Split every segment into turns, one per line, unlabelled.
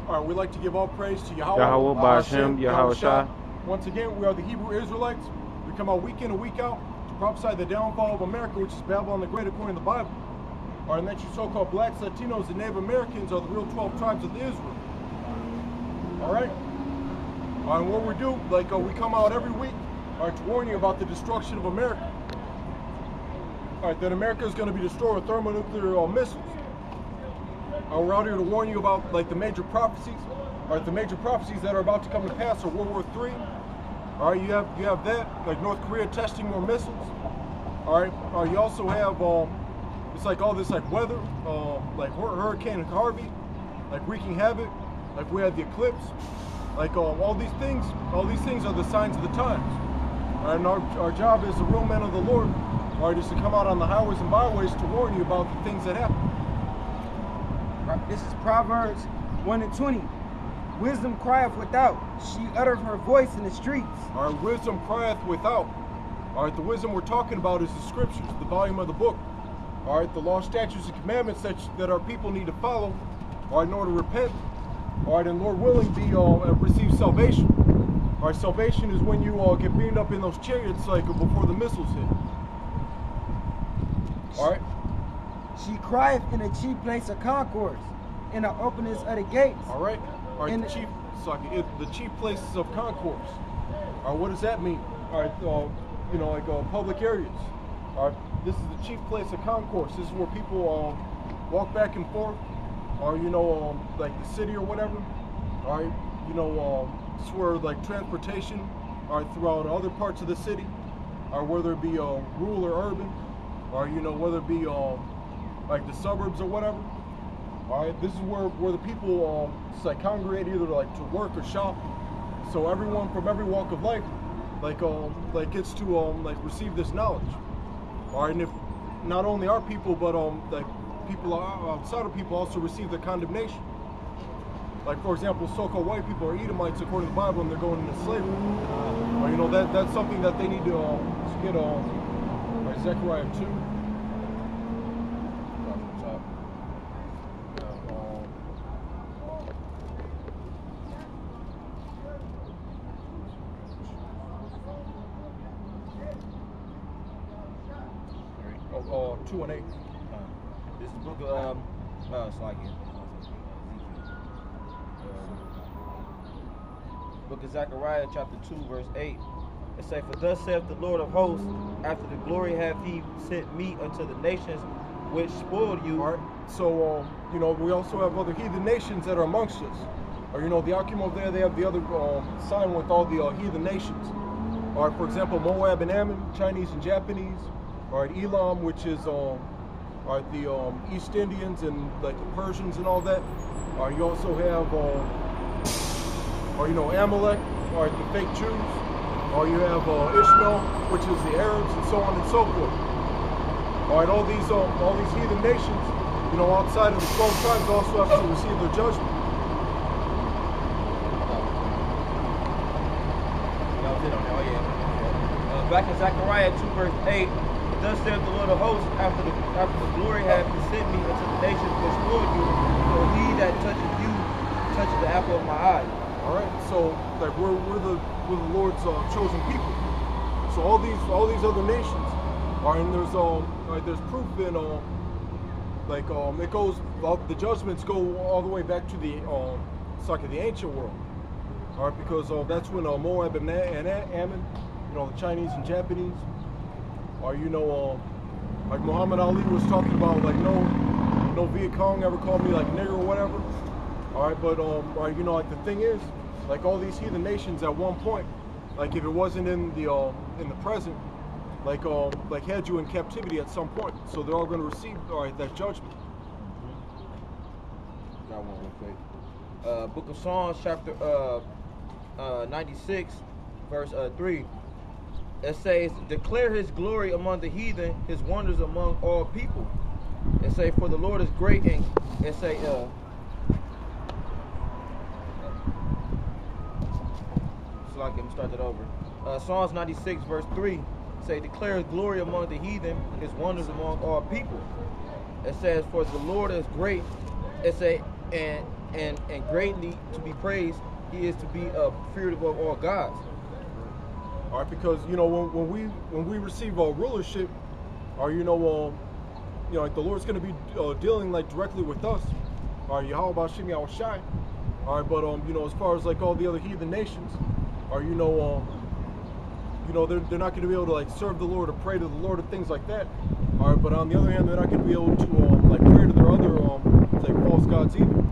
All right, we'd like to give all praise to Yahweh,
Yahweh, Ba'ashem, Yahushua.
Once again, we are the Hebrew Israelites. We come out week in and week out to prophesy the downfall of America, which is Babylon the Great according to the Bible. All right, and that you so-called blacks, Latinos, and Native Americans are the real 12 tribes of Israel. All right? All right, and what we do, like we come out every week, all right, to warn you about the destruction of America. All right, that America is going to be destroyed with thermonuclear missiles. We're out here to warn you about like the major prophecies. All right, the major prophecies that are about to come to pass are World War III. All right, you have that, like North Korea testing more missiles. All right, you also have it's like all this like weather, like Hurricane Harvey, like wreaking havoc. Like we had the eclipse. Like all these things are the signs of the times. All right, and our job as the real men of the Lord, all right, is to come out on the highways and byways to warn you about the things that happen.
This is Proverbs 1:20. Wisdom crieth without, she uttereth her voice in the streets.
All right, wisdom crieth without. All right, the wisdom we're talking about is the scriptures, the volume of the book. All right, the law, statutes, and commandments that our people need to follow, all right, in order to repent. All right, and Lord willing, receive salvation. All right, salvation is when you get beamed up in those chariots like before the missiles hit. All right.
She crieth in the chief place of concourse, in the openness of the gates.
All right. All right. The chief places of concourse. All right. What does that mean? All right. Public areas. All right. This is the chief place of concourse. This is where people walk back and forth, or like the city or whatever. All right. It's where like transportation, all right, throughout other parts of the city, or whether it be rural or urban, or whether it be like the suburbs or whatever. All right, this is where the people like congregate either to work or shop. So everyone from every walk of life like gets to like receive this knowledge. All right, and if not only our people but like people outside of people also receive the condemnation. Like for example, so-called white people are Edomites according to the Bible, and they're going into slavery. That's something that they need to get right, Zechariah 2. Oh, 2 and 8.
This is the book of book of Zechariah, chapter 2, verse 8. It says, "For thus saith the Lord of hosts, after the glory hath he sent me unto the nations which spoiled you."
All right. So we also have other heathen nations that are amongst us. Or the Akim over there, they have the other sign with all the heathen nations. All right. For example, Moab and Ammon, Chinese and Japanese. All right, Elam, which is the East Indians and like the Persians and all that. You also have Amalek, all right, the fake Jews. Or you have Ishmael, which is the Arabs, and so on and so forth. All right, all these heathen nations, outside of the 12 tribes, also have to receive their judgment.
Back in Zechariah 2, verse 8. Thus saith the Lord of hosts, after the glory hath sent me unto the nations which spoiled you, for he that toucheth you toucheth the apple of my eye.
All right, so like we're the Lord's chosen people. So all these other nations, and there's proof in it goes, the judgments go all the way back to the the ancient world. All right, because that's when Moab and Ammon, the Chinese and Japanese. Or like Muhammad Ali was talking about, like no Viet Cong ever called me like nigger or whatever. All right, but like the thing is, like all these heathen nations at one point, like if it wasn't in the present, like had you in captivity at some point. So they're all going to receive that judgment.
Got one real quick. Book of Psalms, chapter 96, verse 3. It says, "Declare his glory among the heathen, his wonders among all people." It say, "For the Lord is great," and it say, so let me start that over. Psalms 96, verse 3 say, "Declare his glory among the heathen, his wonders among all people." It says, "For the Lord is great," it say, and and greatly to be praised. He is to be feared above all gods.
All right, because you know when we receive rulership, or like the Lord's going to be dealing like directly with us. All right, Yahweh Bashim Yahweh Shai. All right, but as far as like all the other heathen nations, or they're not going to be able to like serve the Lord or pray to the Lord and things like that. All right, but on the other hand, they're not going to be able to like pray to their other like false gods either.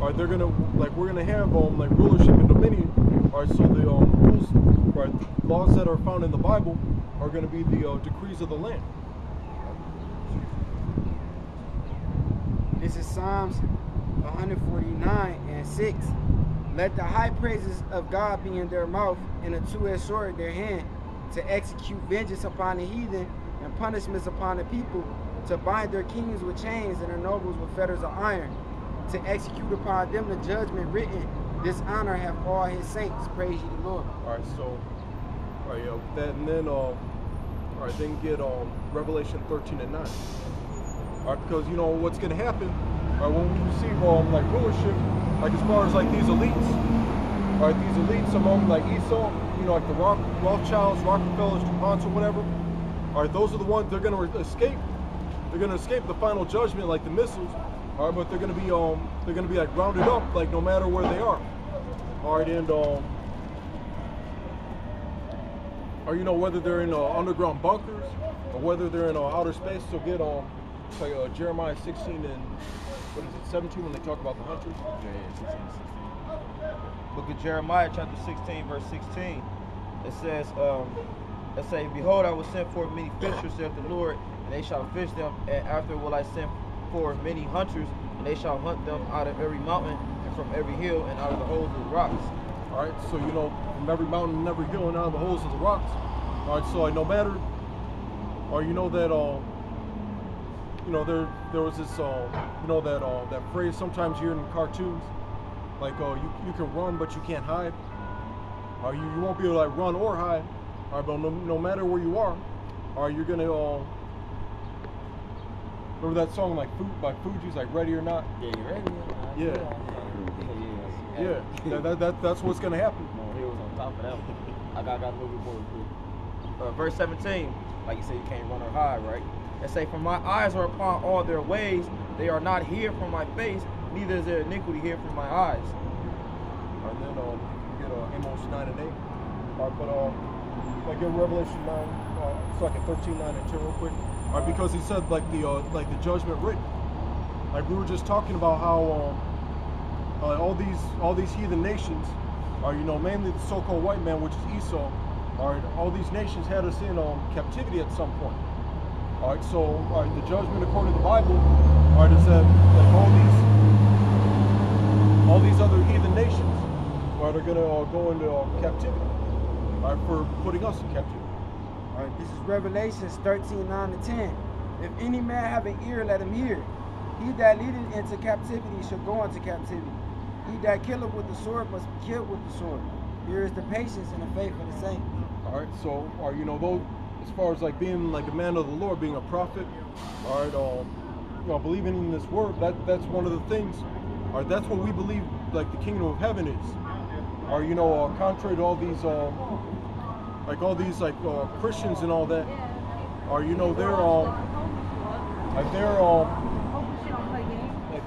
All right, we're gonna have like rulership and dominion. All right, so the rules, right, laws that are found in the Bible are going to be the decrees of the land.
This is Psalms 149:6. Let the high praises of God be in their mouth, and a two-edged sword in their hand, to execute vengeance upon the heathen and punishments upon the people, to bind their kings with chains and their nobles with fetters of iron, to execute upon them the judgment written. This honor have all his saints. Praise ye the Lord.
All right, so, all right, that, and then, all right, then get Revelation 13:9. All right, because what's going to happen, all right, when we receive like rulership, like as far as like these elites, all right, these elites among like Esau, like the Rothschilds, Rockefellers, DuPonts, or whatever. All right, those are the ones they're going to escape. They're going to escape the final judgment, like the missiles. All right, but they're going to be like rounded up, like no matter where they are. All right, and or whether they're in underground bunkers or whether they're in outer space. So get like Jeremiah 16 and what is it, 17 when they talk about the hunters.
Yeah, 16. Book of Jeremiah, chapter 16, verse 16. It says, "It say, Behold, I will send forth many fishers, saith the Lord, and they shall fish them. And after will I send forth many hunters, and they shall hunt them out of every mountain and from every hill and out of the holes of the rocks."
All right, so from every mountain and every hill and out of the holes of the rocks. All right, so like no matter, or that there was this that phrase sometimes you hear in cartoons, like you can run but you can't hide. Or you won't be able to like run or hide. All right, but no matter where you are, all right, you're gonna remember that song like by Fugees, like Ready or Not?
Yeah, you ready?
Yeah. That's what's gonna happen.
No, he was on top of that one. I got a little bit more. Verse 17, like you say, you can't run or hide, right? It say, "For my eyes are upon all their ways; they are not hid from my face, neither is their iniquity hid from my eyes."
And then you get Amos 9 and 8. All right, but like in Revelation 9, so like at 13, 9 and 10 real quick. All right, because he said like the judgment written. Like we were just talking about how all these heathen nations are mainly the so-called white man, which is Esau. All right, all these nations had us in captivity at some point. All right, so the judgment according to the Bible, all right, is that like all these other heathen nations, all right, are gonna go into captivity, all right, for putting us in captivity.
All right, this is Revelations 13:9-10. If any man have an ear, let him hear. He that leadeth into captivity shall go into captivity. He that killeth with the sword must be killed with the sword. Here is the patience and the faith of the saints.
All right, so those, as far as like being like a man of the Lord, being a prophet, all right, believing in this word, that's one of the things. All right, that's what we believe like the kingdom of heaven is. Or contrary to all these Christians and all that, or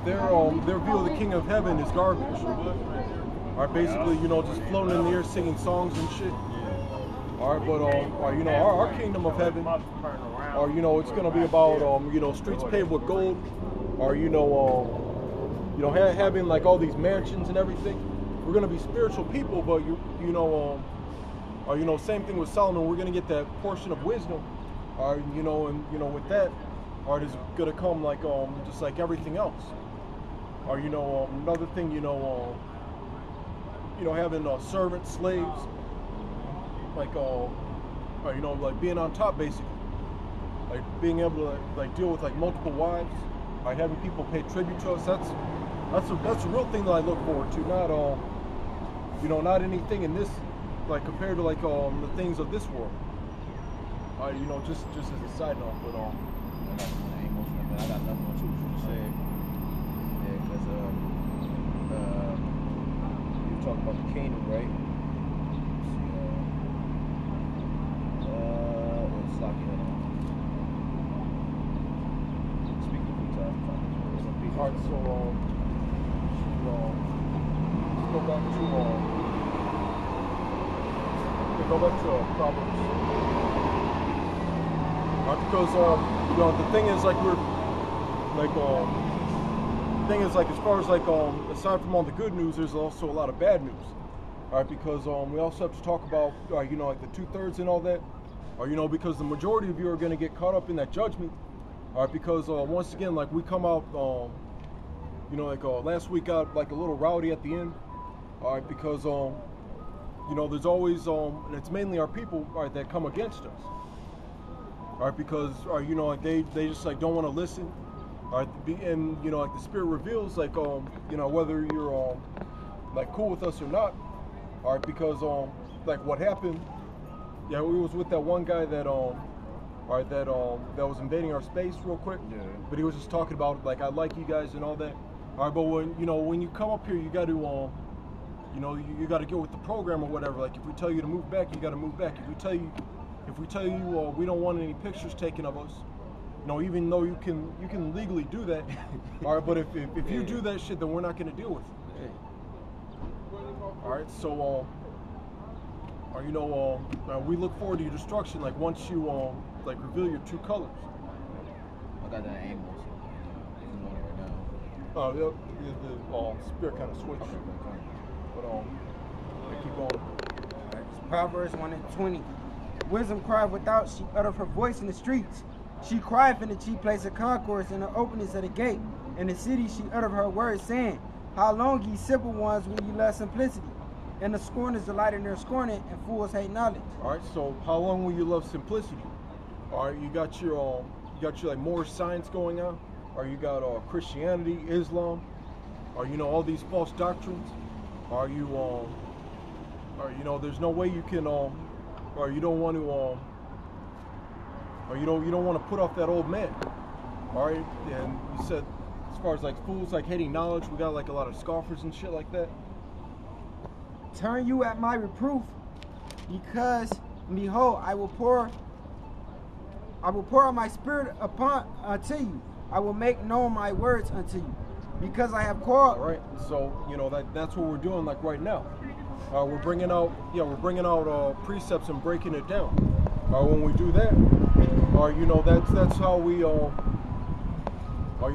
their view of the king of heaven is garbage. Or basically, just floating in the air singing songs and shit. All right, but our kingdom of heaven, or it's gonna be about streets paved with gold, or having like all these mansions and everything. We're gonna be spiritual people, but same thing with Solomon. We're gonna get that portion of wisdom, and with that, is gonna come like just like everything else. Or another thing, having servants, slaves, like like being on top basically, like being able to like deal with like multiple wives, like having people pay tribute to us. That's a real thing that I look forward to. Not not anything in this, like compared to like the things of this world. Just as a side note, but
I got nothing on what you said. Yeah, because you talking about the kingdom, right? It's like speaking of the time.
All right, so let's go back to Proverbs. All right, because you know, the thing is like thing is like as far as like aside from all the good news, there's also a lot of bad news. All right, because we also have to talk about you know, like the 2/3 and all that. Or you know, because the majority of you are going to get caught up in that judgment. All right, because once again, like we come out, you know, like last week got like a little rowdy at the end. All right, because you know, there's always and it's mainly our people, all right, that come against us. All right, because you know, like they just like don't want to listen. All right, and you know, like the Spirit reveals, like you know, whether you're like cool with us or not. All right, because like what happened. Yeah, we was with that one guy that all right, that was invading our space real quick.
Yeah.
But he was just talking about like I like you guys and all that. All right, but when you come up here, you got to you know, you got to get with the program or whatever. Like if we tell you to move back, you got to move back. If we tell you we don't want any pictures taken of us, you know, even though you can legally do that. All right, but if you do that shit, then we're not going to deal with it. All right, so you know, we look forward to your destruction. Like once you like reveal your true colors.
I got that Amos. He's on it right now.
The Spirit kind of switched.
Okay.
But keep going.
Proverbs 1:20. Wisdom crieth without, she uttereth her voice in the streets. She crieth in the chief place of concourse, in the openings of the gate. In the city she uttereth her words, saying, how long, ye simple ones, will ye love simplicity? And the scorners delight in their scorning, and fools hate knowledge.
All right, so how long will you love simplicity? All right, you got your like more science going on, or you got Christianity, Islam, or you know all these false doctrines. Are you or you know there's no way you can or you don't want to or you don't want to put off that old man. All right, and you said as far as like fools like hating knowledge, we got like a lot of scoffers and shit like that.
Turn you at my reproof, because behold, I will pour out my spirit unto you. I will make known my words unto you, because I have called.
All right, so you know that's what we're doing like right now. We're bringing out precepts and breaking it down. When we do that, you know that's how we you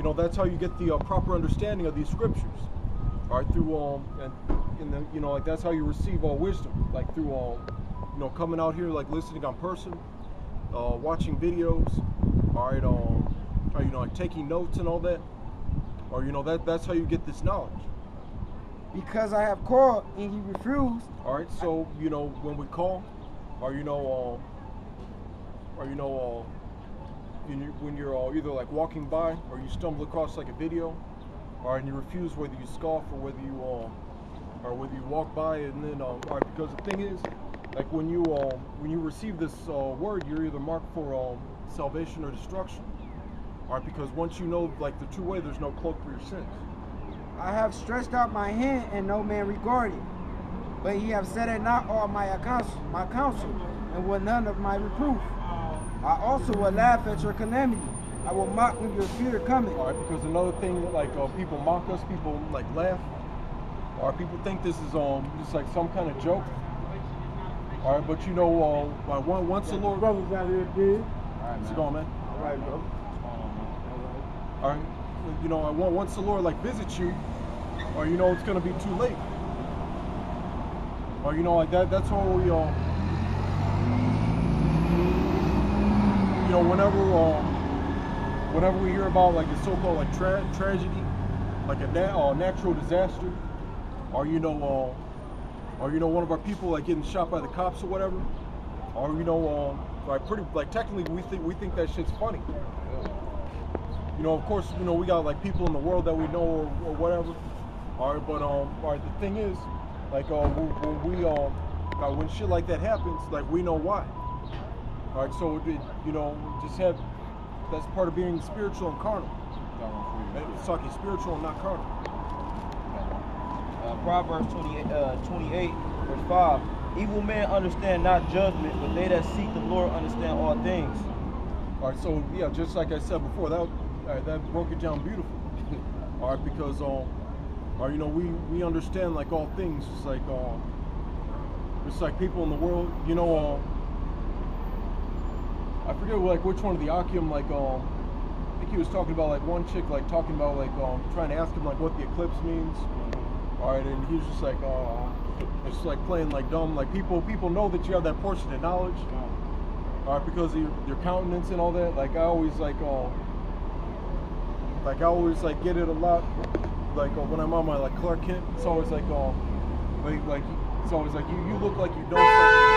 know that's how you get the proper understanding of these scriptures. All right, through and then you know like that's how you receive all wisdom, like through you know coming out here like listening on person, watching videos. All right, you know like taking notes and all that. Or you know that's how you get this knowledge.
Because I have called and you refused.
All right, so you know when we call, or you know, when you're either like walking by or you stumble across like a video, and you refuse, whether you scoff or whether you walk by, and then all right, because the thing is, like when you receive this word, you're either marked for salvation or destruction. All right, because once you know like the true way, there's no cloak for your sins.
I have stretched out my hand and no man regarded, but ye have set at not all my counsel, and will none of my reproof. I also will laugh at your calamity. I will mock when your fear cometh.
All right, because another thing, like people mock us, people like laugh, or people think this is just like some kind of joke. All right, but you know, once the Lord
brothers out here, dude.
How's it going, man?
All right, bro.
All right, you know, once the Lord like visits you, or you know it's gonna be too late, or you know like that's how we you know whenever we hear about like the so-called like tragedy, like a natural disaster, or you know one of our people like getting shot by the cops or whatever, or you know like pretty like technically we think that shit's funny. You know, of course, you know, we got like people in the world that we know or whatever. All right, but all right, the thing is, like when shit like that happens, like we know why. All right, so you know, just have that's part of being spiritual and carnal. It's talking spiritual and not carnal.
Proverbs 28, verse 5. Evil men understand not judgment, but they that seek the Lord understand all things.
All right, so yeah, just like I said before, that broke it down beautifully. All right, because you know, we understand like all things. It's like people in the world, you know. I forget like which one of the Akim, like I think he was talking about like one chick like talking about like trying to ask him like what the eclipse means. All right, and he was just like it's just like playing like dumb. Like people know that you have that portion of knowledge. All right, because of your countenance and all that. Like I always get it a lot. Like when I'm on my like Clark Kent, it's always like it's always like you look like you know something.